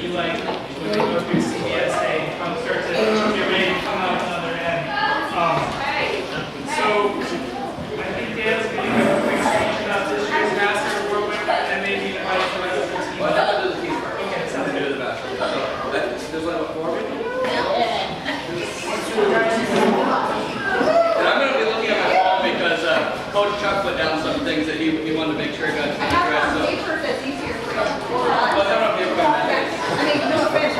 be like when they go through CVSA, start to get ready to come out the other end. So I think Dale's going to give a quick speech about this year's Master Award winner, and then maybe invite the rest of the team. Well, I have to do the team first. Okay, I have to do the bachelor. So, there's like a 4 of you? And I'm going to be looking at my phone because Coach Chuck put down some things that he wanted to make sure he got I have it on paper if it's easier for you. Well, I don't give I mean, no offense.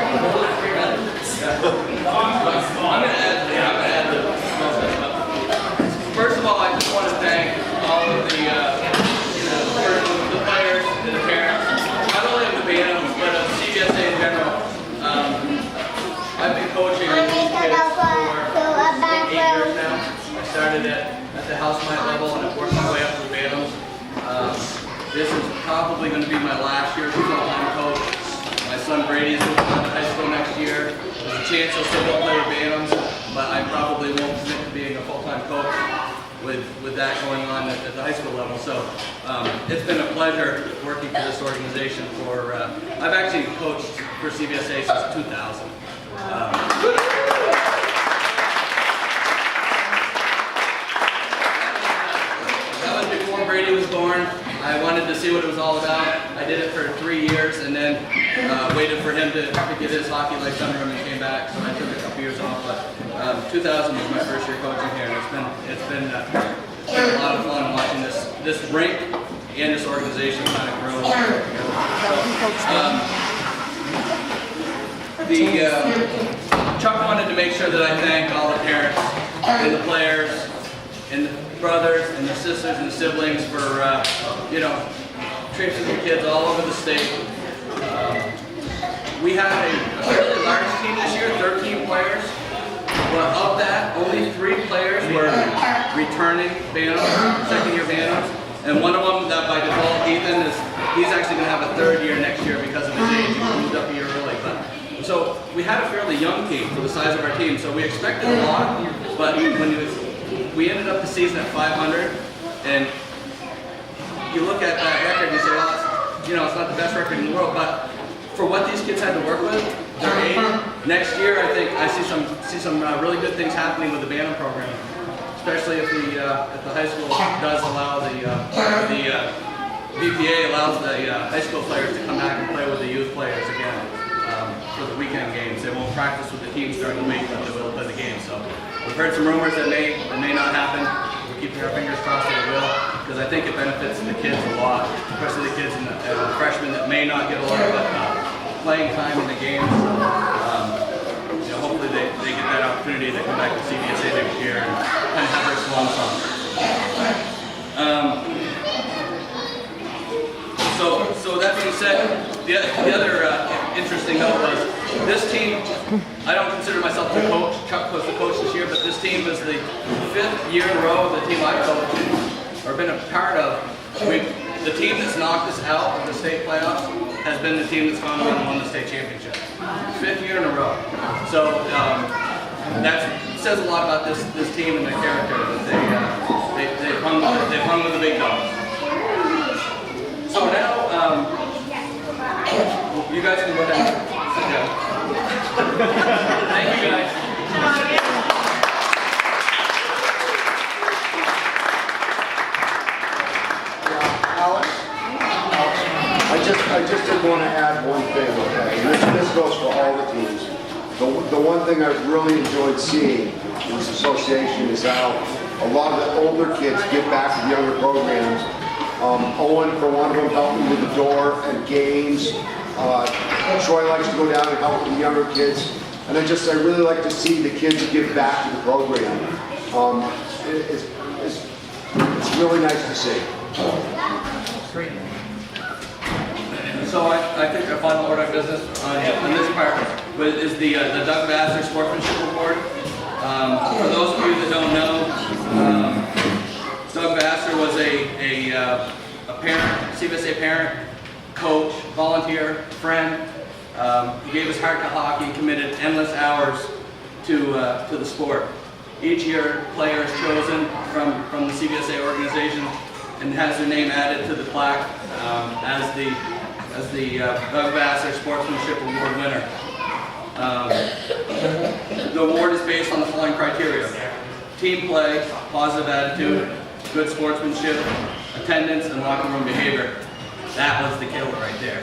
I'm going to add the First of all, I just want to thank all of the, the players and the parents, not only of the Bantams, but of CVSA in general. I've been coaching these kids for 8 years now. I started at the house mite level and I've worked my way up to the Bantams. This is probably going to be my last year as a full-time coach. My son Brady is going to high school next year. There's a chance he'll still go play with Bantams, but I probably won't commit to being a full-time coach with that going on at the high school level. So it's been a pleasure working for this organization for, I've actually coached for CVSA since 2000. That was before Brady was born. I wanted to see what it was all about. I did it for 3 years and then waited for him to get his hockey legs under him and came back. So I took a couple years off. But 2000 was my first year coaching here, and it's been a lot of fun watching this rink and this organization kind of grow. Chuck wanted to make sure that I thank all the parents and the players and the brothers and the sisters and the siblings for trips with the kids all over the state. We had a fairly large team this year, 13 players. But of that, only 3 players were returning Bantams, second-year Bantams, and one of them, that by default, Ethan, he's actually going to have a 3rd year next year because of his age. He moved up a year early. So we had a fairly young team for the size of our team, so we expected a lot, but we ended up the season at 500, and you look at that record and you say, well, it's not the best record in the world, but for what these kids had to work with, their age, next year I think I see some really good things happening with the Bantam program, especially if the high school does allow the BPA allows the high school players to come back and play with the youth players again for the weekend games. They won't practice with the teams during the week, but they will play the games. So we've heard some rumors that may not happen. We're keeping our fingers crossed that it will, because I think it benefits the kids a lot, especially the kids and the freshmen that may not get a lot of playing time in the games. Hopefully they get that opportunity to come back to CVSA next year and kind of have their swan song. So that being said, the other interesting note was this team. I don't consider myself the coach. Chuck was the coach this year, but this team was the 5th year in a row of the team I've coached or been a part of. The team that's knocked us out of the state playoffs has been the team that's gone on and won the state championship. 5th year in a row. So that says a lot about this team and their character. That they've hung with the big dogs. So now, you guys can go ahead and sit down. Thank you, guys. Alex, I just did want to add one thing, okay? And this goes for all the teams. The one thing I've really enjoyed seeing in this association is how a lot of the older kids give back to the younger programs. Owen, for one of them, helped me with the door and games. Troy likes to go down and help the younger kids. And I really like to see the kids give back to the program. It's really nice to see. Great. So I think our final order of business on this part is the Doug Vassar Sportsmanship Award. For those of you that don't know, Doug Vassar was a parent, CVSA parent, coach, volunteer, friend. He gave his heart to hockey and committed endless hours to the sport. Each year, player is chosen from the CVSA organization and has their name added to the plaque as the as the Doug Vassar Sportsmanship Award winner. The award is based on the following criteria: team play, positive attitude, good sportsmanship, attendance, and locker room behavior. That was the killer right there.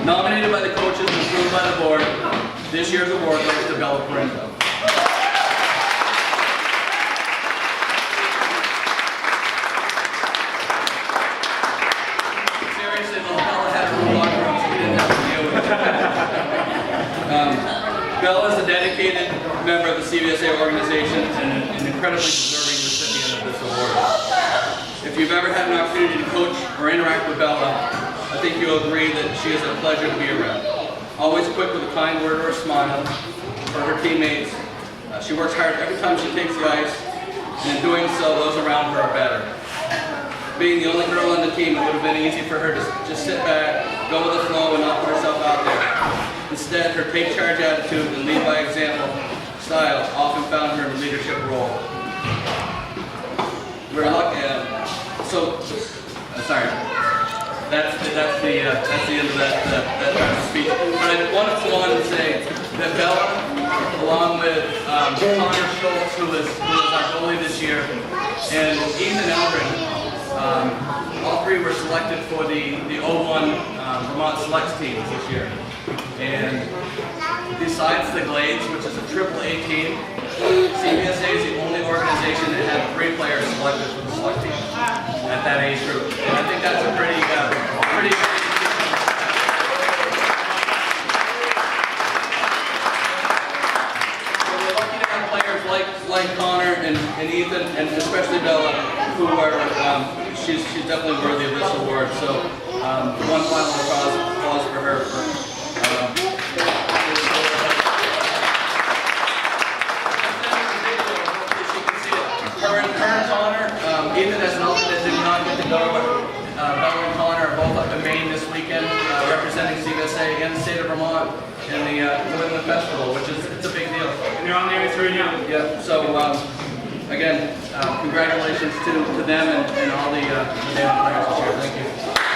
Nominated by the coaches and approved by the board, this year's award goes to Bella Parenzo. Seriously, though, Bella had her own locker room, so we didn't have to deal with it. Bella is a dedicated member of the CVSA organization and an incredibly deserving recipient of this award. If you've ever had an opportunity to coach or interact with Bella, I think you'll agree that she is a pleasure to be around. Always quick with a kind word or a smile for her teammates. She works hard every time she takes the ice, and in doing so, those around her are better. Being the only girl on the team, it would have been easy for her to just sit back, go with the flow, and not put herself out there. Instead, her take charge attitude and lead by example style often found her in a leadership role. We're lucky. Sorry. That's the end of that speech. But I want to go on and say that Bella, along with Connor Schultz, who is our goalie this year, and Ethan Elbrin, all three were selected for the 01 Vermont Selects teams this year. And besides the Glades, which is a AAA team, CVSA is the only organization that had 3 players selected for the select team at that age group. And I think that's a pretty So we're lucky to have players like Connor and Ethan, and especially Bella, who are, she's definitely worthy of this award. So one final applause for her. Her and Connor, Ethan as an alternate did not get to go, but Bella and Connor are both up in Maine this weekend, representing CVSA and the state of Vermont in the Women Festival, which is it's a big deal. And they're on the ice right now. Yeah. So again, congratulations to them and all the players this year. Thank you.